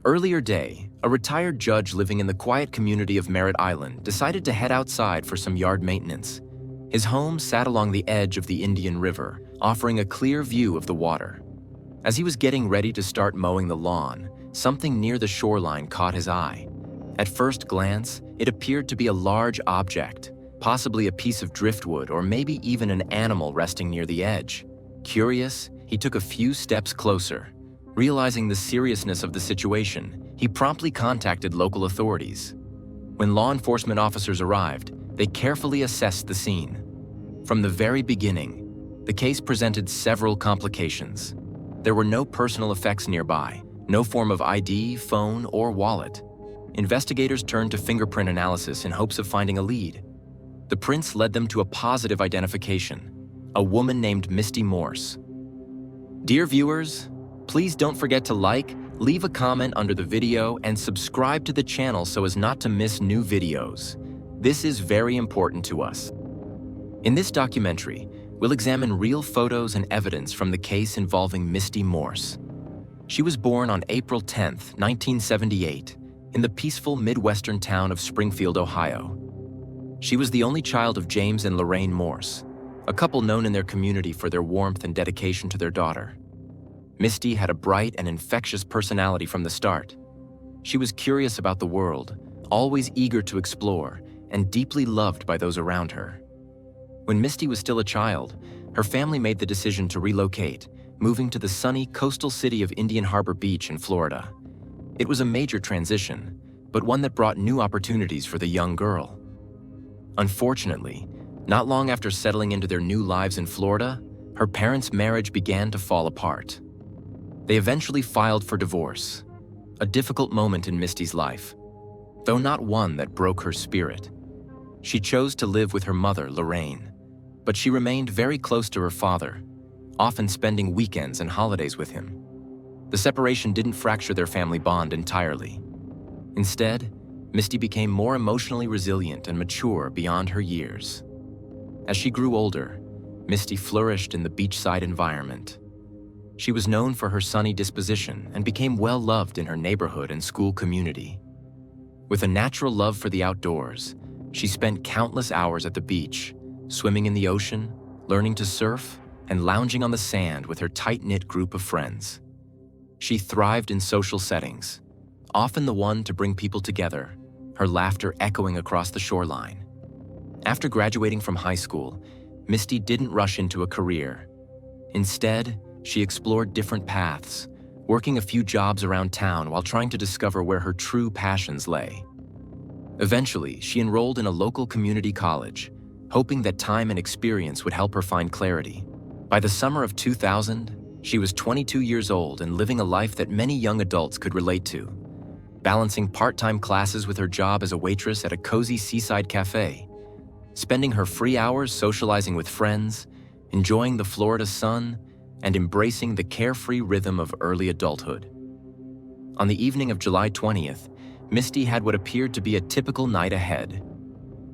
Earlier day, a retired judge living in the quiet community of Merritt Island decided to head outside for some yard maintenance. His home sat along the edge of the Indian River, offering a clear view of the water. As he was getting ready to start mowing the lawn, something near the shoreline caught his eye. At first glance, it appeared to be a large object, possibly a piece of driftwood or maybe even an animal resting near the edge. Curious, he took a few steps closer. Realizing the seriousness of the situation, he promptly contacted local authorities. When law enforcement officers arrived, they carefully assessed the scene. From the very beginning, the case presented several complications. There were no personal effects nearby, no form of ID, phone, or wallet. Investigators turned to fingerprint analysis in hopes of finding a lead. The prints led them to a positive identification, a woman named Misty Morse. Dear viewers, please don't forget to like, leave a comment under the video, and subscribe to the channel so as not to miss new videos. This is very important to us. In this documentary, we'll examine real photos and evidence from the case involving Misty Morse. She was born on April 10, 1978, in the peaceful Midwestern town of Springfield, Ohio. She was the only child of James and Lorraine Morse, a couple known in their community for their warmth and dedication to their daughter. Misty had a bright and infectious personality from the start. She was curious about the world, always eager to explore, and deeply loved by those around her. When Misty was still a child, her family made the decision to relocate, moving to the sunny coastal city of Indian Harbor Beach in Florida. It was a major transition, but one that brought new opportunities for the young girl. Unfortunately, not long after settling into their new lives in Florida, her parents' marriage began to fall apart. They eventually filed for divorce, a difficult moment in Misty's life, though not one that broke her spirit. She chose to live with her mother, Lorraine, but she remained very close to her father, often spending weekends and holidays with him. The separation didn't fracture their family bond entirely. Instead, Misty became more emotionally resilient and mature beyond her years. As she grew older, Misty flourished in the beachside environment. She was known for her sunny disposition and became well-loved in her neighborhood and school community. With a natural love for the outdoors, she spent countless hours at the beach, swimming in the ocean, learning to surf, and lounging on the sand with her tight-knit group of friends. She thrived in social settings, often the one to bring people together, her laughter echoing across the shoreline. After graduating from high school, Misty didn't rush into a career. Instead, she explored different paths, working a few jobs around town while trying to discover where her true passions lay. Eventually, she enrolled in a local community college, hoping that time and experience would help her find clarity. By the summer of 2000, she was 22 years old and living a life that many young adults could relate to, balancing part-time classes with her job as a waitress at a cozy seaside cafe, spending her free hours socializing with friends, enjoying the Florida sun, and embracing the carefree rhythm of early adulthood. On the evening of July 20th, Misty had what appeared to be a typical night ahead.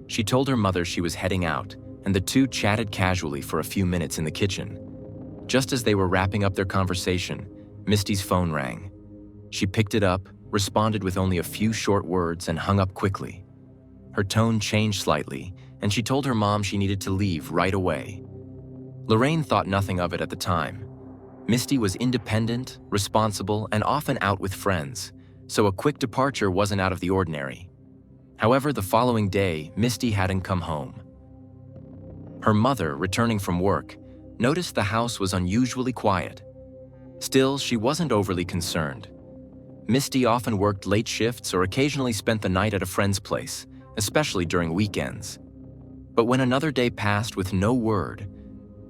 She told her mother she was heading out, and the two chatted casually for a few minutes in the kitchen. Just as they were wrapping up their conversation, Misty's phone rang. She picked it up, responded with only a few short words, and hung up quickly. Her tone changed slightly, and she told her mom she needed to leave right away. Lorraine thought nothing of it at the time. Misty was independent, responsible, and often out with friends, so a quick departure wasn't out of the ordinary. However, the following day, Misty hadn't come home. Her mother, returning from work, noticed the house was unusually quiet. Still, she wasn't overly concerned. Misty often worked late shifts or occasionally spent the night at a friend's place, especially during weekends. But when another day passed with no word,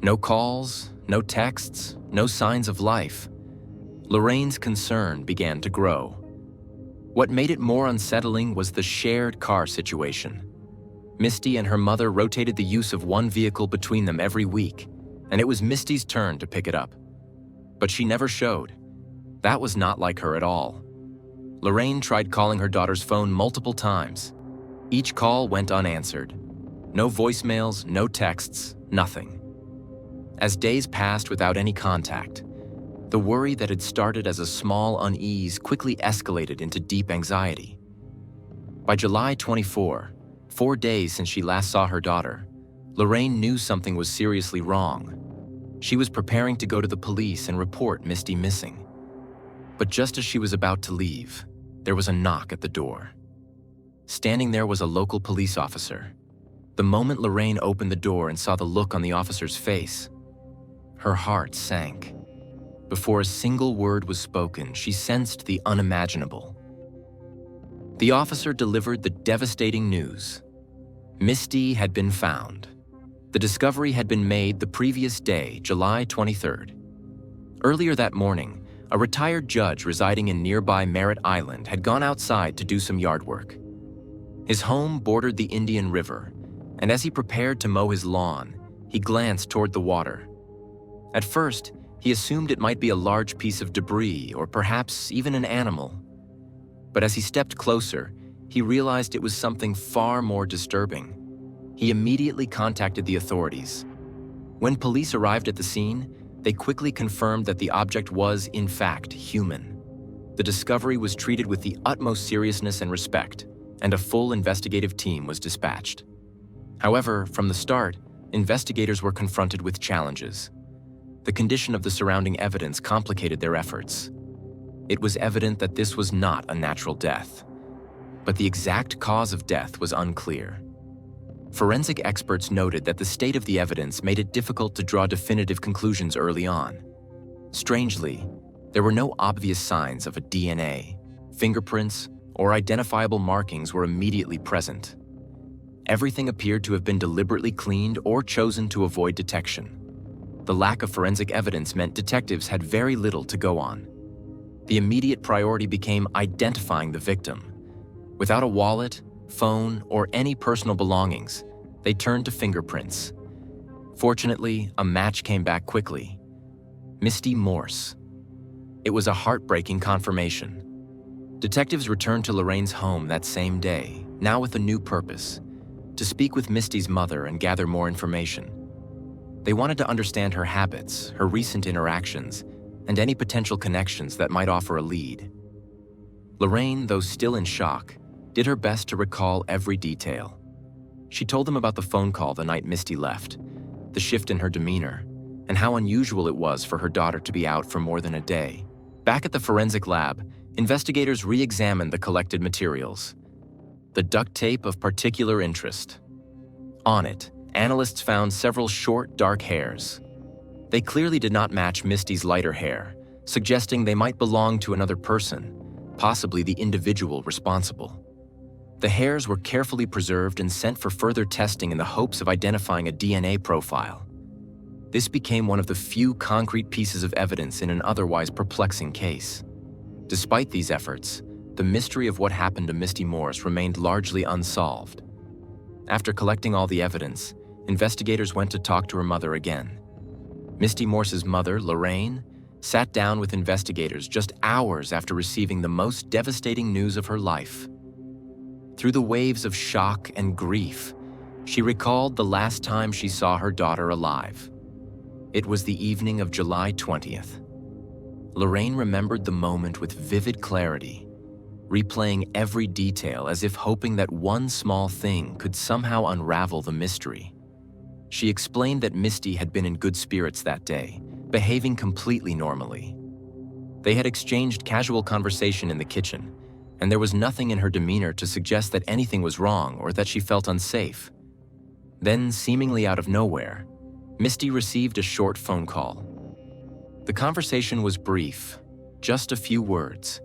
no calls, no texts, no signs of life, Lorraine's concern began to grow. What made it more unsettling was the shared car situation. Misty and her mother rotated the use of one vehicle between them every week, and it was Misty's turn to pick it up. But she never showed. That was not like her at all. Lorraine tried calling her daughter's phone multiple times. Each call went unanswered. No voicemails, no texts, nothing. As days passed without any contact, The worry that had started as a small unease quickly escalated into deep anxiety. By July 24, 4 days since she last saw her daughter, Lorraine knew something was seriously wrong. She was preparing to go to the police and report Misty missing. But just as she was about to leave, there was a knock at the door. Standing there was a local police officer. The moment Lorraine opened the door and saw the look on the officer's face, her heart sank. Before a single word was spoken, she sensed the unimaginable. The officer delivered the devastating news. Misty had been found. The discovery had been made the previous day, July 23rd. Earlier that morning, a retired judge residing in nearby Merritt Island had gone outside to do some yard work. His home bordered the Indian River, and as he prepared to mow his lawn, he glanced toward the water. At first, he assumed it might be a large piece of debris or perhaps even an animal. But as he stepped closer, he realized it was something far more disturbing. He immediately contacted the authorities. When police arrived at the scene, they quickly confirmed that the object was, in fact, human. The discovery was treated with the utmost seriousness and respect, and a full investigative team was dispatched. However, from the start, investigators were confronted with challenges. The condition of the surrounding evidence complicated their efforts. It was evident that this was not a natural death, but the exact cause of death was unclear. Forensic experts noted that the state of the evidence made it difficult to draw definitive conclusions early on. Strangely, there were no obvious signs of a DNA, fingerprints, or identifiable markings were immediately present. Everything appeared to have been deliberately cleaned or chosen to avoid detection. The lack of forensic evidence meant detectives had very little to go on. The immediate priority became identifying the victim. Without a wallet, phone, or any personal belongings, they turned to fingerprints. Fortunately, a match came back quickly. Misty Morse. It was a heartbreaking confirmation. Detectives returned to Lorraine's home that same day, now with a new purpose: to speak with Misty's mother and gather more information. They wanted to understand her habits, her recent interactions, and any potential connections that might offer a lead. Lorraine, though still in shock, did her best to recall every detail. She told them about the phone call the night Misty left, the shift in her demeanor, and how unusual it was for her daughter to be out for more than a day. Back at the forensic lab, investigators re-examined the collected materials. The duct tape of particular interest. On it, analysts found several short, dark hairs. They clearly did not match Misty's lighter hair, suggesting they might belong to another person, possibly the individual responsible. The hairs were carefully preserved and sent for further testing in the hopes of identifying a DNA profile. This became one of the few concrete pieces of evidence in an otherwise perplexing case. Despite these efforts, the mystery of what happened to Misty Morse remained largely unsolved. After collecting all the evidence, investigators went to talk to her mother again. Misty Morse's mother, Lorraine, sat down with investigators just hours after receiving the most devastating news of her life. Through the waves of shock and grief, she recalled the last time she saw her daughter alive. It was the evening of July 20th. Lorraine remembered the moment with vivid clarity, replaying every detail as if hoping that one small thing could somehow unravel the mystery. She explained that Misty had been in good spirits that day, behaving completely normally. They had exchanged casual conversation in the kitchen, and there was nothing in her demeanor to suggest that anything was wrong or that she felt unsafe. Then, seemingly out of nowhere, Misty received a short phone call. The conversation was brief, just a few words,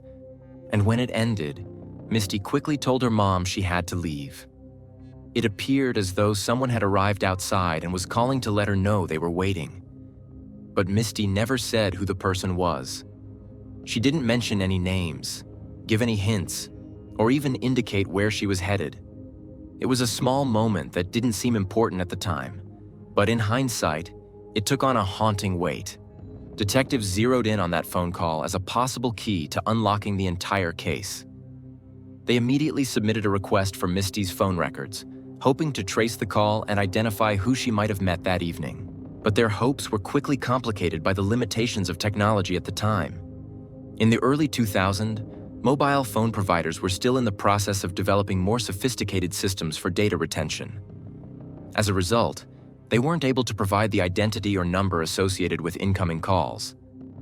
and when it ended, Misty quickly told her mom she had to leave. It appeared as though someone had arrived outside and was calling to let her know they were waiting. But Misty never said who the person was. She didn't mention any names, give any hints, or even indicate where she was headed. It was a small moment that didn't seem important at the time, but in hindsight, it took on a haunting weight. Detectives zeroed in on that phone call as a possible key to unlocking the entire case. They immediately submitted a request for Misty's phone records, hoping to trace the call and identify who she might have met that evening. But their hopes were quickly complicated by the limitations of technology at the time. In the early 2000s, mobile phone providers were still in the process of developing more sophisticated systems for data retention. As a result, they weren't able to provide the identity or number associated with incoming calls,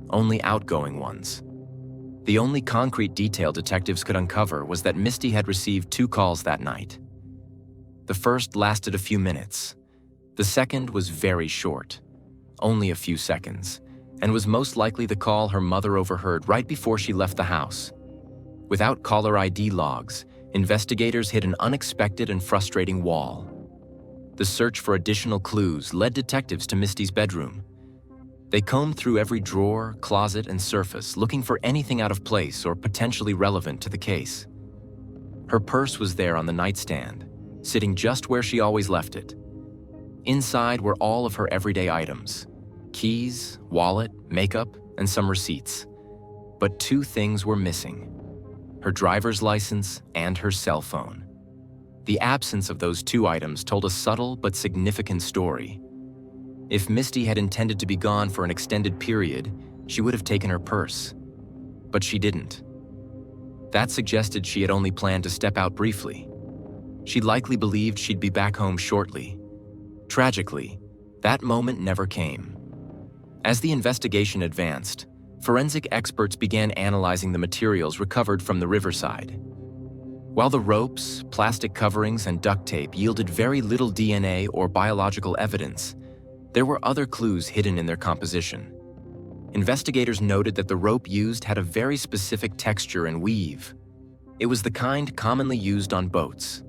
only outgoing ones. The only concrete detail detectives could uncover was that Misty had received 2 calls that night. The first lasted a few minutes. The second was very short, only a few seconds, and was most likely the call her mother overheard right before she left the house. Without caller ID logs, investigators hit an unexpected and frustrating wall. The search for additional clues led detectives to Misty's bedroom. They combed through every drawer, closet, and surface, looking for anything out of place or potentially relevant to the case. Her purse was there on the nightstand, sitting just where she always left it. Inside were all of her everyday items: keys, wallet, makeup, and some receipts. But 2 things were missing: her driver's license and her cell phone. The absence of those 2 items told a subtle but significant story. If Misty had intended to be gone for an extended period, she would have taken her purse. But she didn't. That suggested she had only planned to step out briefly. She likely believed she'd be back home shortly. Tragically, that moment never came. As the investigation advanced, forensic experts began analyzing the materials recovered from the riverside. While the ropes, plastic coverings, and duct tape yielded very little DNA or biological evidence, there were other clues hidden in their composition. Investigators noted that the rope used had a very specific texture and weave. It was the kind commonly used on boats.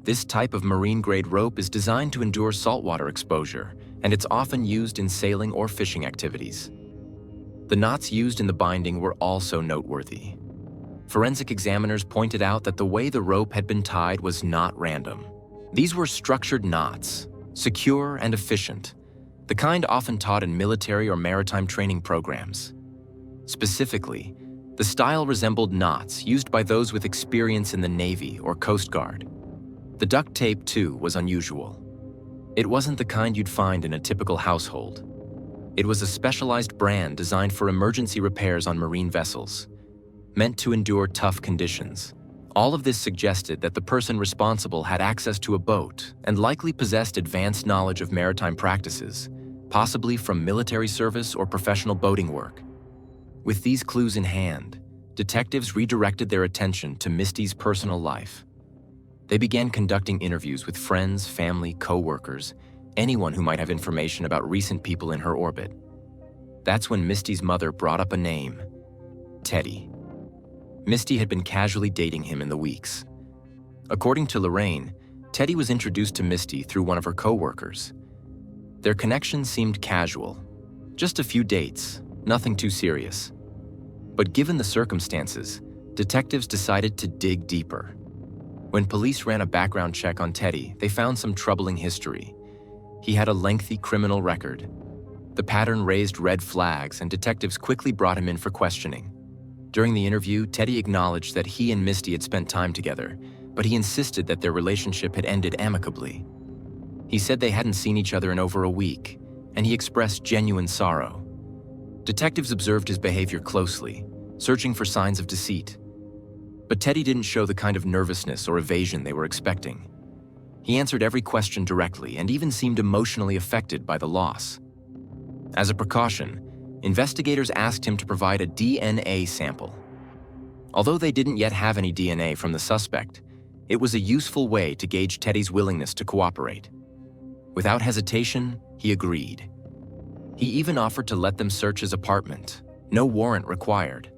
This type of marine-grade rope is designed to endure saltwater exposure, and it's often used in sailing or fishing activities. The knots used in the binding were also noteworthy. Forensic examiners pointed out that the way the rope had been tied was not random. These were structured knots, secure and efficient, the kind often taught in military or maritime training programs. Specifically, the style resembled knots used by those with experience in the Navy or Coast Guard. The duct tape, too, was unusual. It wasn't the kind you'd find in a typical household. It was a specialized brand designed for emergency repairs on marine vessels, meant to endure tough conditions. All of this suggested that the person responsible had access to a boat and likely possessed advanced knowledge of maritime practices, possibly from military service or professional boating work. With these clues in hand, detectives redirected their attention to Misty's personal life. They began conducting interviews with friends, family, co-workers, anyone who might have information about recent people in her orbit. That's when Misty's mother brought up a name: Teddy. Misty had been casually dating him in the weeks. According to Lorraine, Teddy was introduced to Misty through one of her co-workers. Their connection seemed casual, just a few dates, nothing too serious. But given the circumstances, detectives decided to dig deeper. When police ran a background check on Teddy, they found some troubling history. He had a lengthy criminal record. The pattern raised red flags, and detectives quickly brought him in for questioning. During the interview, Teddy acknowledged that he and Misty had spent time together, but he insisted that their relationship had ended amicably. He said they hadn't seen each other in over a week, and he expressed genuine sorrow. Detectives observed his behavior closely, searching for signs of deceit. But Teddy didn't show the kind of nervousness or evasion they were expecting. He answered every question directly and even seemed emotionally affected by the loss. As a precaution, investigators asked him to provide a DNA sample. Although they didn't yet have any DNA from the suspect, it was a useful way to gauge Teddy's willingness to cooperate. Without hesitation, he agreed. He even offered to let them search his apartment, no warrant required.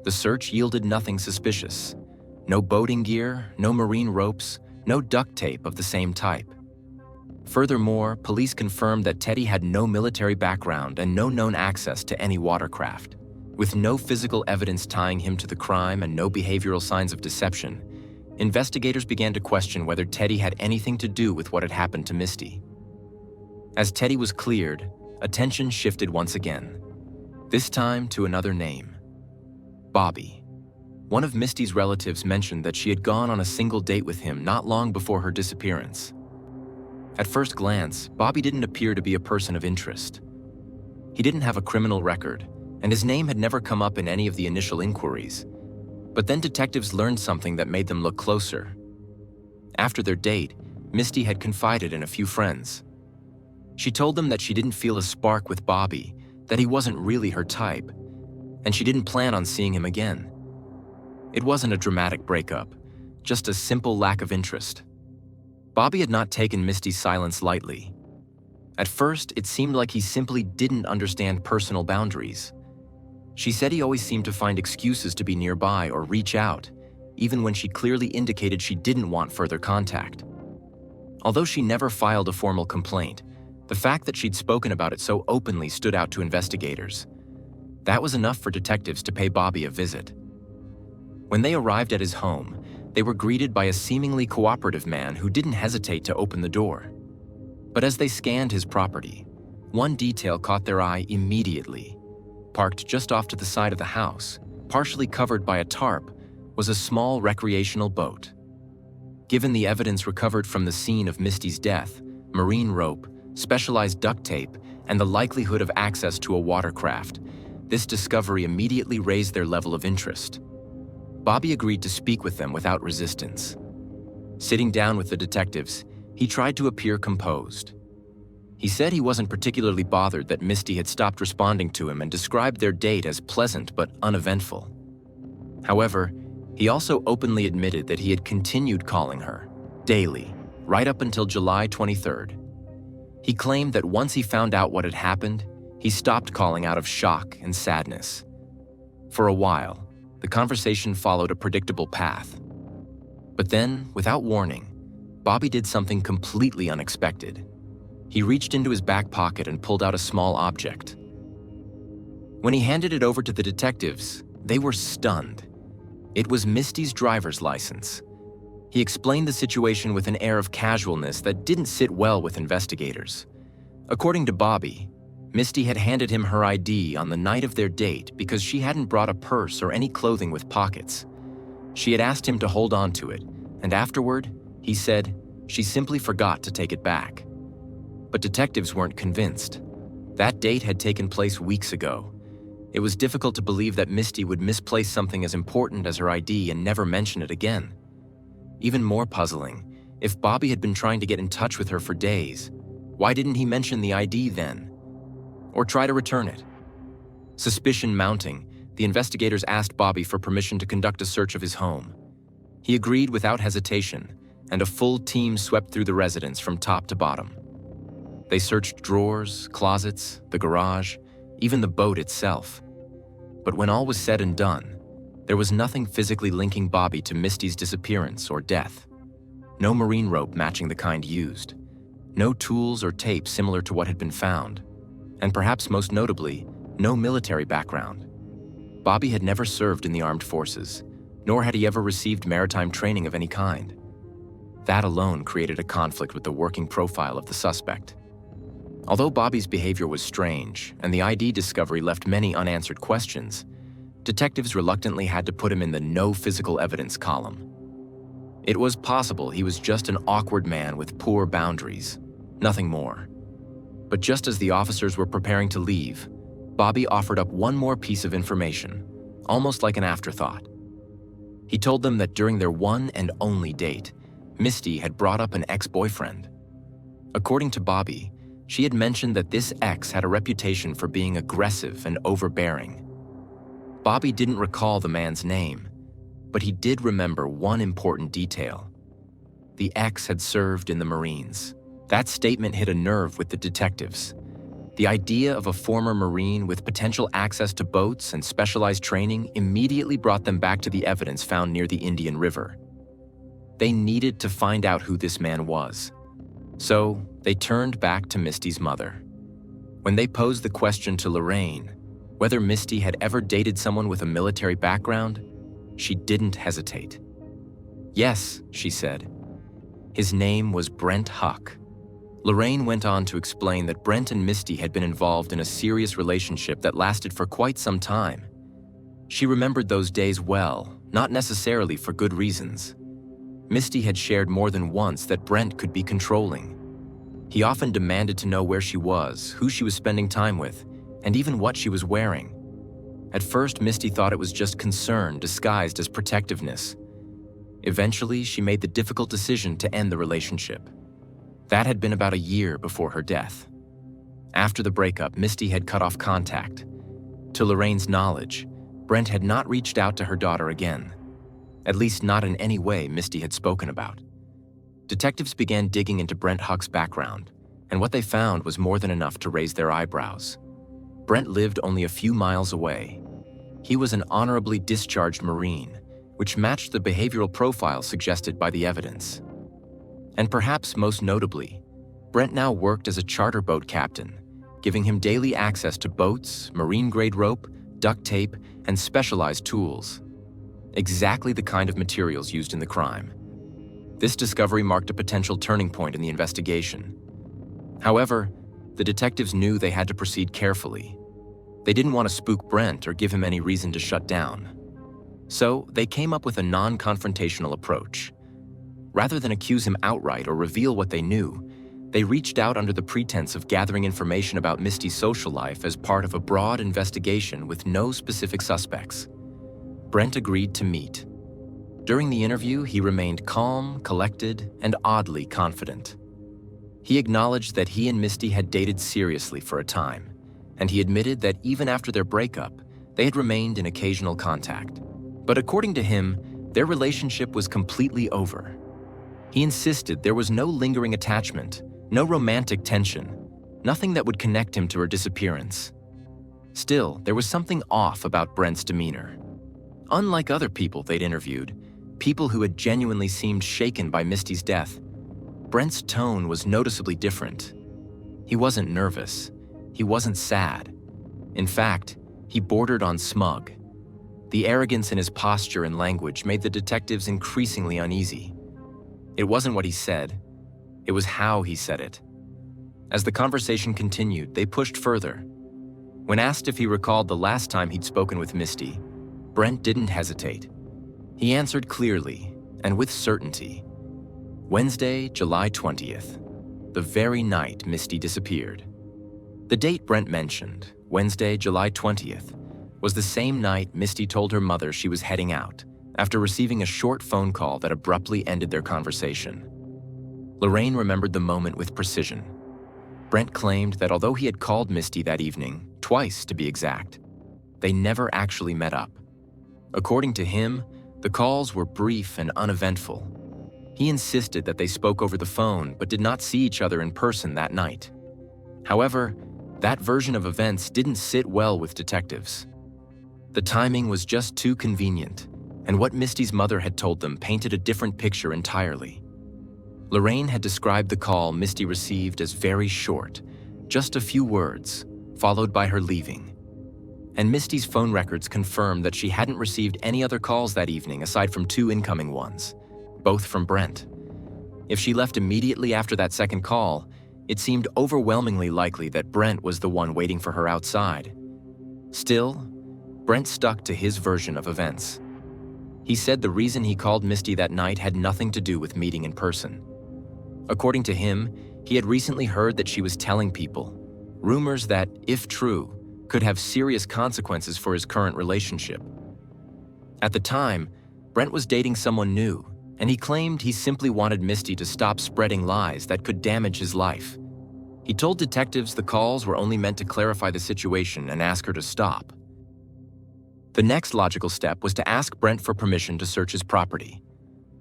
The search yielded nothing suspicious. No boating gear, no marine ropes, no duct tape of the same type. Furthermore, police confirmed that Teddy had no military background and no known access to any watercraft. With no physical evidence tying him to the crime and no behavioral signs of deception, investigators began to question whether Teddy had anything to do with what had happened to Misty. As Teddy was cleared, attention shifted once again, this time to another name: Bobby. One of Misty's relatives mentioned that she had gone on a single date with him not long before her disappearance. At first glance, Bobby didn't appear to be a person of interest. He didn't have a criminal record, and his name had never come up in any of the initial inquiries. But then detectives learned something that made them look closer. After their date, Misty had confided in a few friends. She told them that she didn't feel a spark with Bobby, that he wasn't really her type, and she didn't plan on seeing him again. It wasn't a dramatic breakup, just a simple lack of interest. Bobby had not taken Misty's silence lightly. At first, it seemed like he simply didn't understand personal boundaries. She said he always seemed to find excuses to be nearby or reach out, even when she clearly indicated she didn't want further contact. Although she never filed a formal complaint, the fact that she'd spoken about it so openly stood out to investigators. That was enough for detectives to pay Bobby a visit. When they arrived at his home, they were greeted by a seemingly cooperative man who didn't hesitate to open the door. But as they scanned his property, one detail caught their eye immediately. Parked just off to the side of the house, partially covered by a tarp, was a small recreational boat. Given the evidence recovered from the scene of Misty's death, marine rope, specialized duct tape, and the likelihood of access to a watercraft, this discovery immediately raised their level of interest. Bobby agreed to speak with them without resistance. Sitting down with the detectives, he tried to appear composed. He said he wasn't particularly bothered that Misty had stopped responding to him and described their date as pleasant but uneventful. However, he also openly admitted that he had continued calling her, daily, right up until July 23rd. He claimed that once he found out what had happened, he stopped calling out of shock and sadness. For a while, the conversation followed a predictable path. But then, without warning, Bobby did something completely unexpected. He reached into his back pocket and pulled out a small object. When he handed it over to the detectives, they were stunned. It was Misty's driver's license. He explained the situation with an air of casualness that didn't sit well with investigators. According to Bobby, Misty had handed him her ID on the night of their date because she hadn't brought a purse or any clothing with pockets. She had asked him to hold on to it, and afterward, he said, she simply forgot to take it back. But detectives weren't convinced. That date had taken place weeks ago. It was difficult to believe that Misty would misplace something as important as her ID and never mention it again. Even more puzzling, if Bobby had been trying to get in touch with her for days, why didn't he mention the ID then? Or try to return it? Suspicion mounting, the investigators asked Bobby for permission to conduct a search of his home. He agreed without hesitation, and a full team swept through the residence from top to bottom. They searched drawers, closets, the garage, even the boat itself. But when all was said and done, there was nothing physically linking Bobby to Misty's disappearance or death. No marine rope matching the kind used. No tools or tape similar to what had been found. And perhaps most notably, no military background. Bobby had never served in the armed forces, nor had he ever received maritime training of any kind. That alone created a conflict with the working profile of the suspect. Although Bobby's behavior was strange, and the ID discovery left many unanswered questions, detectives reluctantly had to put him in the no physical evidence column. It was possible he was just an awkward man with poor boundaries, nothing more. But just as the officers were preparing to leave, Bobby offered up one more piece of information, almost like an afterthought. He told them that during their one and only date, Misty had brought up an ex-boyfriend. According to Bobby, she had mentioned that this ex had a reputation for being aggressive and overbearing. Bobby didn't recall the man's name, but he did remember one important detail. The ex had served in the Marines. That statement hit a nerve with the detectives. The idea of a former Marine with potential access to boats and specialized training immediately brought them back to the evidence found near the Indian River. They needed to find out who this man was. So they turned back to Misty's mother. When they posed the question to Lorraine, whether Misty had ever dated someone with a military background, she didn't hesitate. Yes, she said. His name was Brent Huck. Lorraine went on to explain that Brent and Misty had been involved in a serious relationship that lasted for quite some time. She remembered those days well, not necessarily for good reasons. Misty had shared more than once that Brent could be controlling. He often demanded to know where she was, who she was spending time with, and even what she was wearing. At first, Misty thought it was just concern disguised as protectiveness. Eventually, she made the difficult decision to end the relationship. That had been about a year before her death. After the breakup, Misty had cut off contact. To Lorraine's knowledge, Brent had not reached out to her daughter again, at least not in any way Misty had spoken about. Detectives began digging into Brent Huck's background, and what they found was more than enough to raise their eyebrows. Brent lived only a few miles away. He was an honorably discharged Marine, which matched the behavioral profile suggested by the evidence. And perhaps most notably, Brent now worked as a charter boat captain, giving him daily access to boats, marine-grade rope, duct tape, and specialized tools. Exactly the kind of materials used in the crime. This discovery marked a potential turning point in the investigation. However, the detectives knew they had to proceed carefully. They didn't want to spook Brent or give him any reason to shut down. So they came up with a non-confrontational approach. Rather than accuse him outright or reveal what they knew, they reached out under the pretense of gathering information about Misty's social life as part of a broad investigation with no specific suspects. Brent agreed to meet. During the interview, he remained calm, collected, and oddly confident. He acknowledged that he and Misty had dated seriously for a time, and he admitted that even after their breakup, they had remained in occasional contact. But according to him, their relationship was completely over. He insisted there was no lingering attachment, no romantic tension, nothing that would connect him to her disappearance. Still, there was something off about Brent's demeanor. Unlike other people they'd interviewed, people who had genuinely seemed shaken by Misty's death, Brent's tone was noticeably different. He wasn't nervous. He wasn't sad. In fact, he bordered on smug. The arrogance in his posture and language made the detectives increasingly uneasy. It wasn't what he said. It was how he said it. As the conversation continued, they pushed further. When asked if he recalled the last time he'd spoken with Misty, Brent didn't hesitate. He answered clearly and with certainty. Wednesday, July 20th, the very night Misty disappeared. The date Brent mentioned, Wednesday, July 20th, was the same night Misty told her mother she was heading out after receiving a short phone call that abruptly ended their conversation. Lorraine remembered the moment with precision. Brent claimed that although he had called Misty that evening, twice to be exact, they never actually met up. According to him, the calls were brief and uneventful. He insisted that they spoke over the phone but did not see each other in person that night. However, that version of events didn't sit well with detectives. The timing was just too convenient, and what Misty's mother had told them painted a different picture entirely. Lorraine had described the call Misty received as very short, just a few words, followed by her leaving. And Misty's phone records confirmed that she hadn't received any other calls that evening aside from 2 incoming ones, both from Brent. If she left immediately after that second call, it seemed overwhelmingly likely that Brent was the one waiting for her outside. Still, Brent stuck to his version of events. He said the reason he called Misty that night had nothing to do with meeting in person. According to him, he had recently heard that she was telling people, rumors that, if true, could have serious consequences for his current relationship. At the time, Brent was dating someone new, and he claimed he simply wanted Misty to stop spreading lies that could damage his life. He told detectives the calls were only meant to clarify the situation and ask her to stop. The next logical step was to ask Brent for permission to search his property.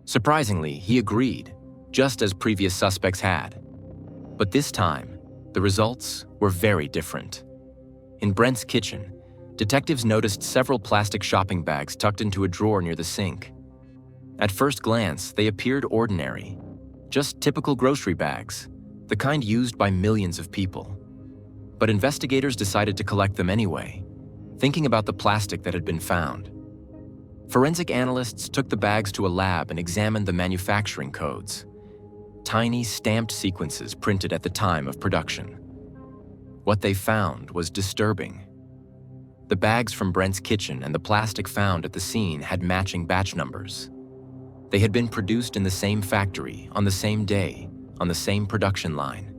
Surprisingly, he agreed, just as previous suspects had. But this time, the results were very different. In Brent's kitchen, detectives noticed several plastic shopping bags tucked into a drawer near the sink. At first glance, they appeared ordinary, just typical grocery bags, the kind used by millions of people. But investigators decided to collect them anyway, thinking about the plastic that had been found. Forensic analysts took the bags to a lab and examined the manufacturing codes. Tiny stamped sequences printed at the time of production. What they found was disturbing. The bags from Brent's kitchen and the plastic found at the scene had matching batch numbers. They had been produced in the same factory, on the same day, on the same production line.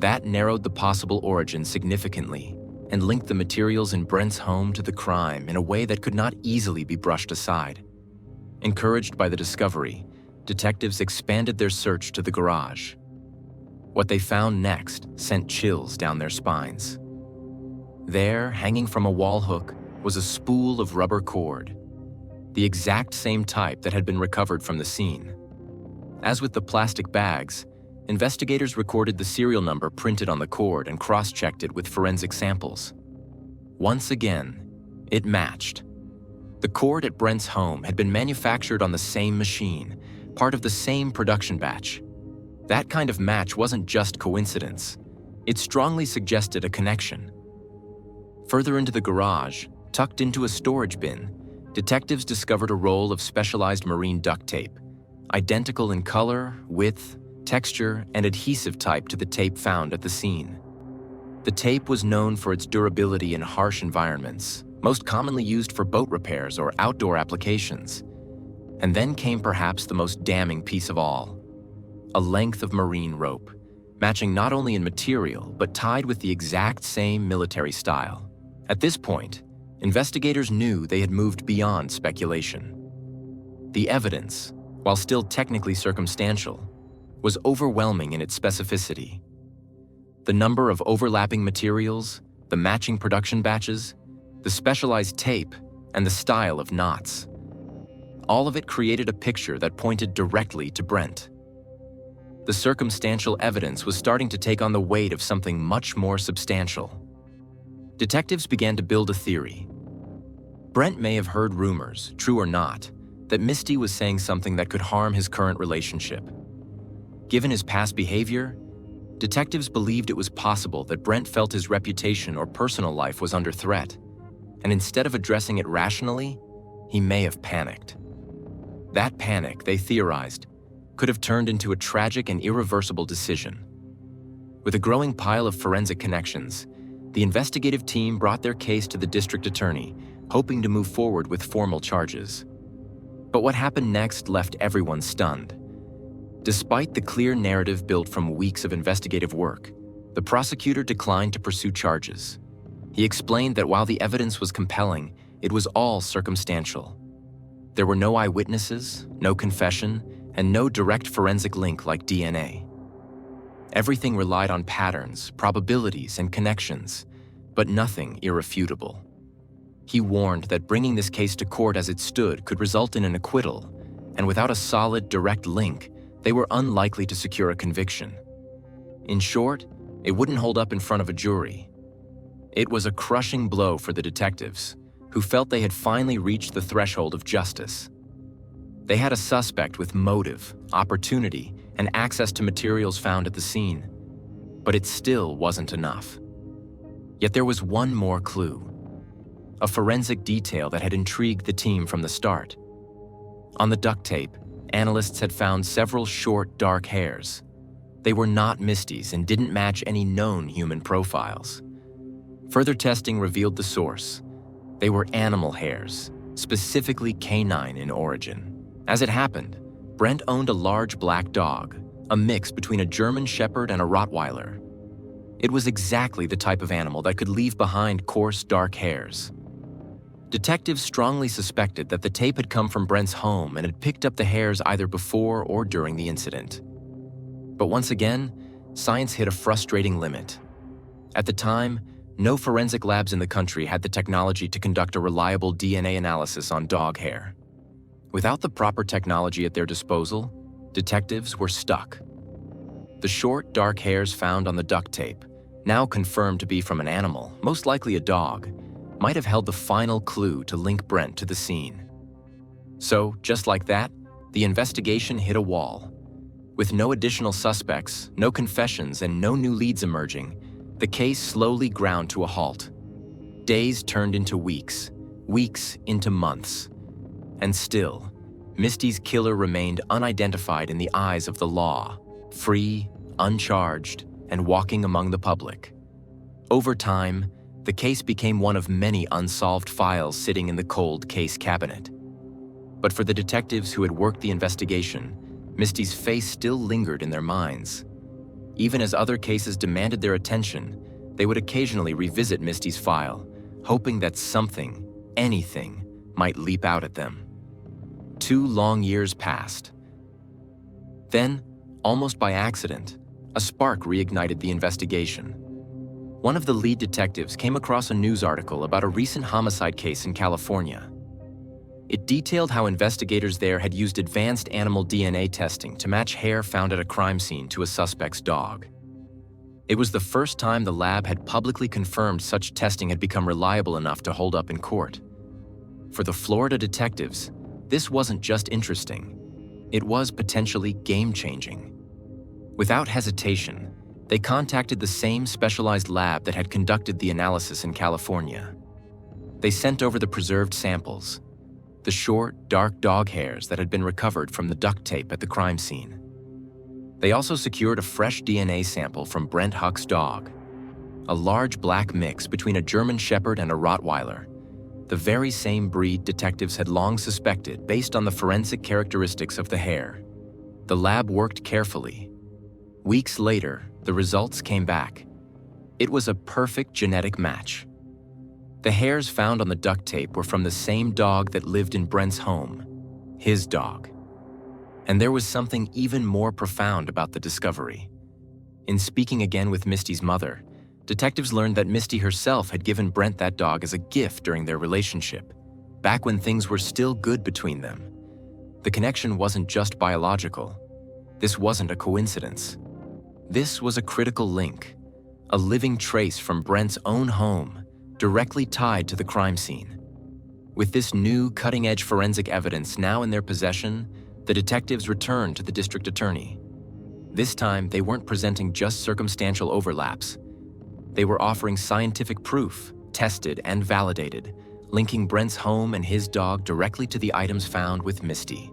That narrowed the possible origin significantly and linked the materials in Brent's home to the crime in a way that could not easily be brushed aside. Encouraged by the discovery, detectives expanded their search to the garage. What they found next sent chills down their spines. There, hanging from a wall hook, was a spool of rubber cord, the exact same type that had been recovered from the scene. As with the plastic bags, investigators recorded the serial number printed on the cord and cross-checked it with forensic samples. Once again, it matched. The cord at Brent's home had been manufactured on the same machine, part of the same production batch. That kind of match wasn't just coincidence. It strongly suggested a connection. Further into the garage, tucked into a storage bin, detectives discovered a roll of specialized marine duct tape, identical in color, width, texture, and adhesive type to the tape found at the scene. The tape was known for its durability in harsh environments, most commonly used for boat repairs or outdoor applications. And then came perhaps the most damning piece of all: a length of marine rope, matching not only in material, but tied with the exact same military style. At this point, investigators knew they had moved beyond speculation. The evidence, while still technically circumstantial, was overwhelming in its specificity. The number of overlapping materials, the matching production batches, the specialized tape, and the style of knots. All of it created a picture that pointed directly to Brent. The circumstantial evidence was starting to take on the weight of something much more substantial. Detectives began to build a theory. Brent may have heard rumors, true or not, that Misty was saying something that could harm his current relationship. Given his past behavior, detectives believed it was possible that Brent felt his reputation or personal life was under threat, and instead of addressing it rationally, he may have panicked. That panic, they theorized, could have turned into a tragic and irreversible decision. With a growing pile of forensic connections, the investigative team brought their case to the district attorney, hoping to move forward with formal charges. But what happened next left everyone stunned. Despite the clear narrative built from weeks of investigative work, the prosecutor declined to pursue charges. He explained that while the evidence was compelling, it was all circumstantial. There were no eyewitnesses, no confession, and no direct forensic link like DNA. Everything relied on patterns, probabilities, and connections, but nothing irrefutable. He warned that bringing this case to court as it stood could result in an acquittal, and without a solid, direct link, they were unlikely to secure a conviction. In short, it wouldn't hold up in front of a jury. It was a crushing blow for the detectives, who felt they had finally reached the threshold of justice. They had a suspect with motive, opportunity, and access to materials found at the scene, but it still wasn't enough. Yet there was one more clue, a forensic detail that had intrigued the team from the start. On the duct tape, analysts had found several short, dark hairs. They were not Misty's and didn't match any known human profiles. Further testing revealed the source. They were animal hairs, specifically canine in origin. As it happened, Brent owned a large black dog, a mix between a German Shepherd and a Rottweiler. It was exactly the type of animal that could leave behind coarse, dark hairs. Detectives strongly suspected that the tape had come from Brent's home and had picked up the hairs either before or during the incident. But once again, science hit a frustrating limit. At the time, no forensic labs in the country had the technology to conduct a reliable DNA analysis on dog hair. Without the proper technology at their disposal, detectives were stuck. The short, dark hairs found on the duct tape, now confirmed to be from an animal, most likely a dog, might have held the final clue to link Brent to the scene. So, just like that, the investigation hit a wall. With no additional suspects, no confessions, and no new leads emerging, the case slowly ground to a halt. Days turned into weeks, weeks into months. And still, Misty's killer remained unidentified in the eyes of the law, free, uncharged, and walking among the public. Over time, the case became one of many unsolved files sitting in the cold case cabinet. But for the detectives who had worked the investigation, Misty's face still lingered in their minds. Even as other cases demanded their attention, they would occasionally revisit Misty's file, hoping that something, anything, might leap out at them. 2 long years passed. Then, almost by accident, a spark reignited the investigation. One of the lead detectives came across a news article about a recent homicide case in California. It detailed how investigators there had used advanced animal DNA testing to match hair found at a crime scene to a suspect's dog. It was the first time the lab had publicly confirmed such testing had become reliable enough to hold up in court. For the Florida detectives, this wasn't just interesting. It was potentially game-changing. Without hesitation, they contacted the same specialized lab that had conducted the analysis in California. They sent over the preserved samples, the short, dark dog hairs that had been recovered from the duct tape at the crime scene. They also secured a fresh DNA sample from Brent Huck's dog, a large black mix between a German Shepherd and a Rottweiler, the very same breed detectives had long suspected based on the forensic characteristics of the hair. The lab worked carefully. Weeks later, the results came back. It was a perfect genetic match. The hairs found on the duct tape were from the same dog that lived in Brent's home, his dog. And there was something even more profound about the discovery. In speaking again with Misty's mother, detectives learned that Misty herself had given Brent that dog as a gift during their relationship, back when things were still good between them. The connection wasn't just biological. This wasn't a coincidence. This was a critical link, a living trace from Brent's own home, directly tied to the crime scene. With this new cutting-edge forensic evidence now in their possession, the detectives returned to the district attorney. This time, they weren't presenting just circumstantial overlaps. They were offering scientific proof, tested and validated, linking Brent's home and his dog directly to the items found with Misty.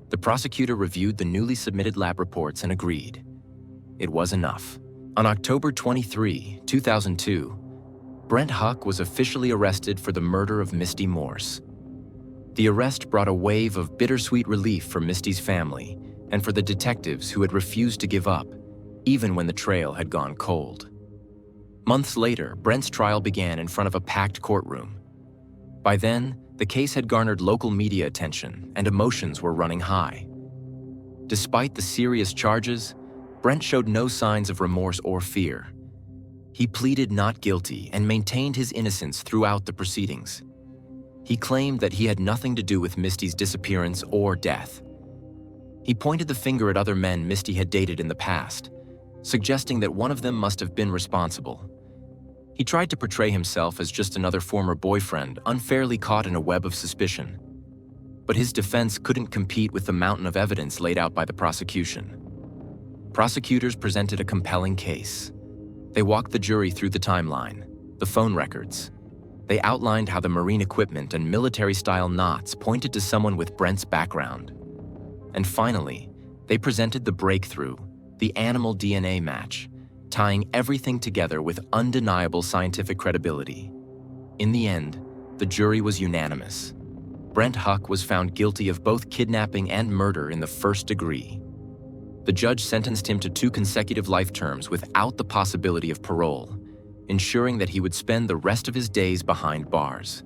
The prosecutor reviewed the newly submitted lab reports and agreed. It was enough. On October 23, 2002, Brent Huck was officially arrested for the murder of Misty Morse. The arrest brought a wave of bittersweet relief for Misty's family and for the detectives who had refused to give up, even when the trail had gone cold. Months later, Brent's trial began in front of a packed courtroom. By then, the case had garnered local media attention and emotions were running high. Despite the serious charges, Brent showed no signs of remorse or fear. He pleaded not guilty and maintained his innocence throughout the proceedings. He claimed that he had nothing to do with Misty's disappearance or death. He pointed the finger at other men Misty had dated in the past, suggesting that one of them must have been responsible. He tried to portray himself as just another former boyfriend unfairly caught in a web of suspicion. But his defense couldn't compete with the mountain of evidence laid out by the prosecution. Prosecutors presented a compelling case. They walked the jury through the timeline, the phone records. They outlined how the marine equipment and military-style knots pointed to someone with Brent's background. And finally, they presented the breakthrough, the animal DNA match, tying everything together with undeniable scientific credibility. In the end, the jury was unanimous. Brent Huck was found guilty of both kidnapping and murder in the first degree. The judge sentenced him to 2 consecutive life terms without the possibility of parole, ensuring that he would spend the rest of his days behind bars.